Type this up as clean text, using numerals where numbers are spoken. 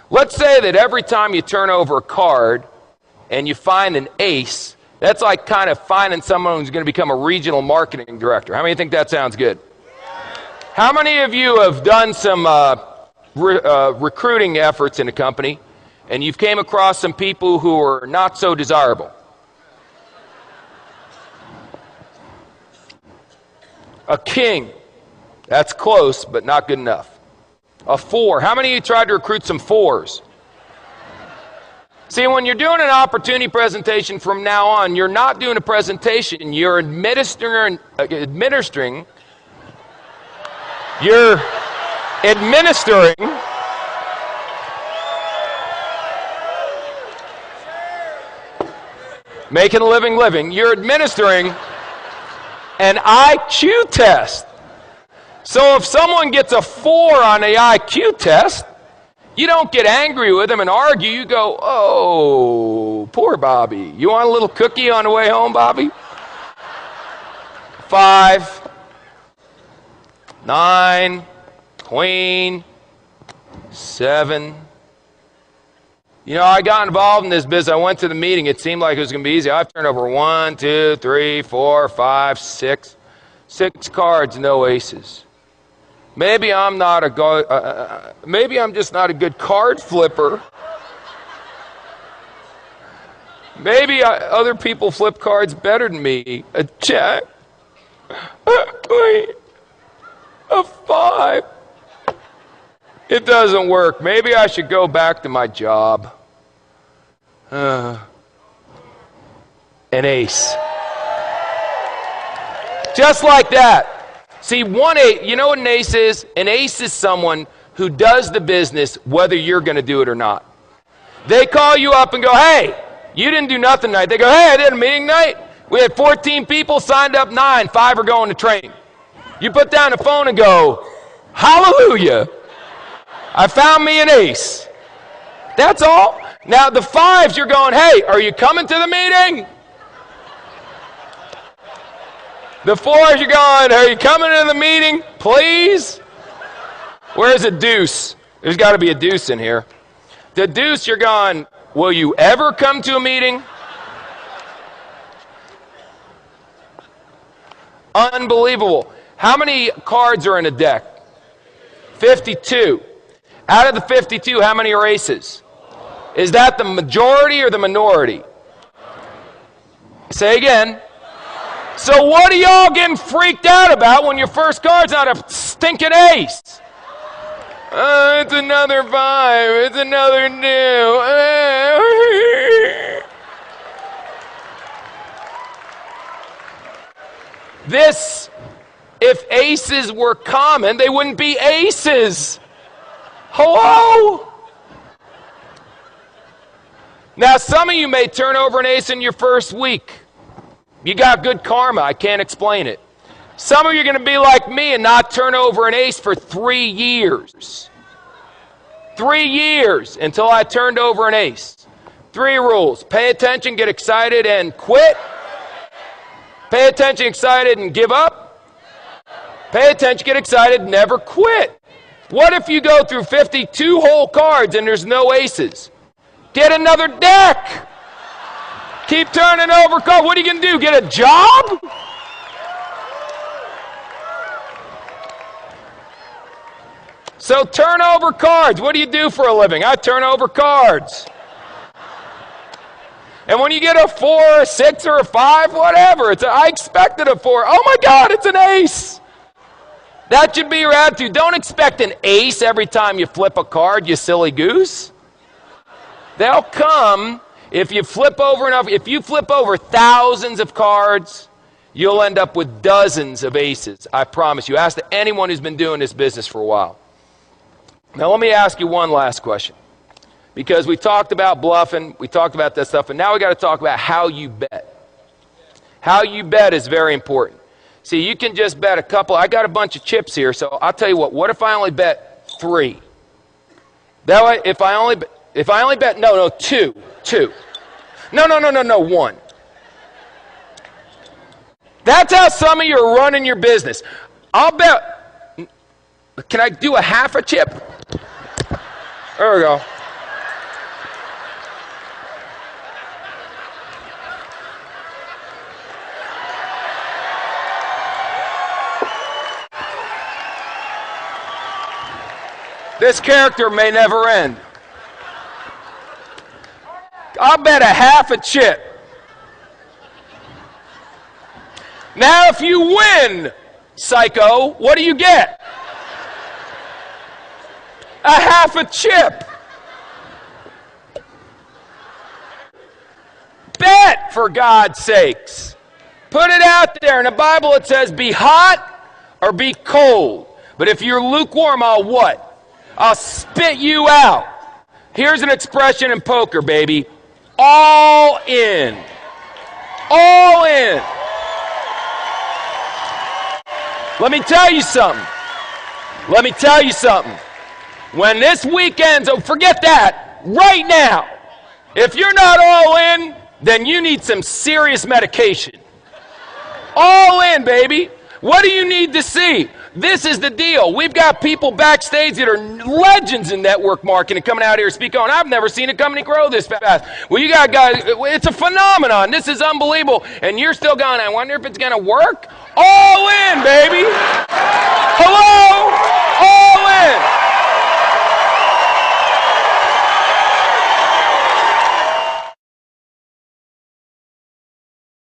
Let's say that every time you turn over a card and you find an ace, that's like kind of finding someone who's going to become a regional marketing director. How many think that sounds good? How many of you have done some recruiting efforts in a company and you've came across some people who are not so desirable? A king. That's close, but not good enough. A 4. How many of you tried to recruit some 4s? See, when you're doing an opportunity presentation from now on, you're not doing a presentation, you're administering making a living, you're administering an IQ test. So if someone gets a 4 on the IQ test, you don't get angry with them and argue. You go, oh, poor Bobby. You want a little cookie on the way home, Bobby? 5, 9, queen, 7. You know, I got involved in this business. I went to the meeting. It seemed like it was going to be easy. I've turned over 1, 2, 3, 4, 5, 6. 6 cards, no aces. Maybe I'm not maybe I'm just not a good card flipper. Maybe other people flip cards better than me. A jack, a queen, a 5. It doesn't work. Maybe I should go back to my job. An ace. Just like that. See, 1 8, you know what an ace is? An ace is someone who does the business whether you're going to do it or not. They call you up and go, hey, you didn't do nothing tonight. They go, hey, I did a meeting tonight. We had 14 people, signed up 9, 5 are going to training. You put down the phone and go, hallelujah, I found me an ace. That's all. Now the 5s, you're going, hey, are you coming to the meeting? The 4s, you're going, are you coming to the meeting, please? Where's a deuce? There's got to be a deuce in here. The deuce, you're going, will you ever come to a meeting? Unbelievable. How many cards are in a deck? 52. Out of the 52, how many are aces? Is that the majority or the minority? Say again. So what are y'all getting freaked out about when your first card's not a stinking ace? It's another 5. It's another new. This, if aces were common, they wouldn't be aces. Hello? Now, some of you may turn over an ace in your first week. You got good karma. I can't explain it. Some of you are going to be like me and not turn over an ace for 3 years. 3 years until I turned over an ace. 3 rules. Pay attention, get excited, and quit. Pay attention, excited, and give up. Pay attention, get excited, never quit. What if you go through 52 whole cards and there's no aces? Get another deck. Keep turning over cards. What are you going to do? Get a job? So turn over cards. What do you do for a living? I turn over cards. And when you get a 4, a 6, or a 5, whatever, I expected a 4. Oh my God, it's an ace. That should be your attitude. Don't expect an ace every time you flip a card, you silly goose. They'll come if you flip over enough. If you flip over thousands of cards, you'll end up with dozens of aces. I promise you. Ask anyone who's been doing this business for a while. Now let me ask you one last question. Because we talked about bluffing, we talked about that stuff, and now we got to talk about how you bet. How you bet is very important. See, you can just bet a couple. I got a bunch of chips here, so I'll tell you what if I only bet 3? That way, if I only bet, no, 2. No, 1. That's how some of you are running your business. I'll bet, can I do a half a chip? There we go. This character may never end. I'll bet a half a chip. Now, if you win, psycho, what do you get? A half a chip. Bet, for God's sakes. Put it out there. In the Bible it says, be hot or be cold. But if you're lukewarm, I'll what? I'll spit you out. Here's an expression in poker, baby. All in. All in. Let me tell you something. Let me tell you something. When this weekend's over, forget that. Right now. If you're not all in, then you need some serious medication. All in, baby. What do you need to see? This is the deal. We've got people backstage that are legends in network marketing coming out here speaking on. I've never seen a company grow this fast. Well, you got guys, it's a phenomenon. This is unbelievable. And you're still going, I wonder if it's going to work? All in, baby.